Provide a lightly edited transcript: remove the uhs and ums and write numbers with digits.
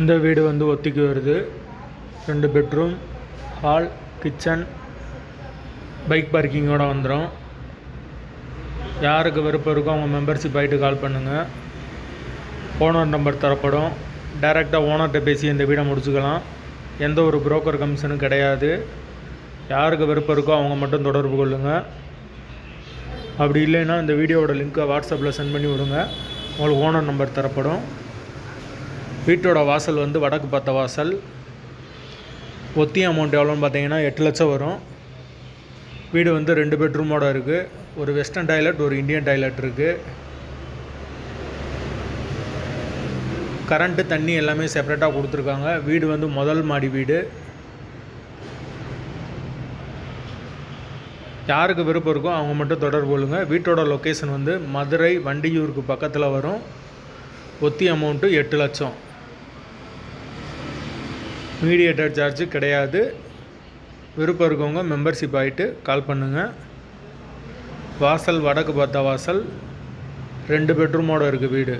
இந்த வீடு வந்து ஒத்திக்கு வருது. 2 பெட்ரூம், ஹால், கிச்சன், பைக் பார்க்கிங்கோடு வந்துடும். யாருக்கு விருப்பம் இருக்கோ அவங்க மெம்பர்ஷிப் ஆகிட்டு கால் பண்ணுங்கள். ஓனர் நம்பர் தரப்படும். டைரெக்டாக ஓனர்கிட்ட பேசி இந்த வீடை முடிச்சுக்கலாம். எந்த ஒரு புரோக்கர் கமிஷனும் கிடையாது. யாருக்கு விருப்பம் இருக்கோ அவங்க மட்டும் தொடர்பு கொள்ளுங்கள். அப்படி இல்லைன்னா இந்த வீடியோவோட லிங்க்கை வாட்ஸ்அப்பில் சென்ட் பண்ணி விடுங்க. உங்களுக்கு ஓனர் நம்பர் தரப்படும். வீட்டோட வாசல் வந்து வடக்கு பார்த்த வாசல். ஒத்தி அமௌண்ட் எவ்வளோன்னு பார்த்தீங்கன்னா 8 லட்சம் வரும். வீடு வந்து 2 பெட்ரூமோடு இருக்குது. ஒரு வெஸ்டர்ன் டாய்லெட், ஒரு இந்தியன் டாய்லெட் இருக்குது. கரண்ட்டு, தண்ணி எல்லாமே செப்பரேட்டாக கொடுத்துருக்காங்க. வீடு வந்து முதல் மாடி வீடு. யாருக்கு விருப்பம் இருக்கோ அவங்க மட்டும் தொடர்பு கொள்ளுங்கள். வீட்டோட லொக்கேஷன் வந்து மதுரை வண்டியூருக்கு பக்கத்தில் வரும். ஒத்தி அமௌண்ட்டு 8 லட்சம். மீடியேட்டர் சார்ஜு கிடையாது. விருப்பம் இருக்கவங்க மெம்பர்ஷிப் ஆகிட்டு கால் பண்ணுங்கள். வாசல் வடக்கு பார்த்த வாசல், 2 பெட்ரூமோடு இருக்குது வீடு.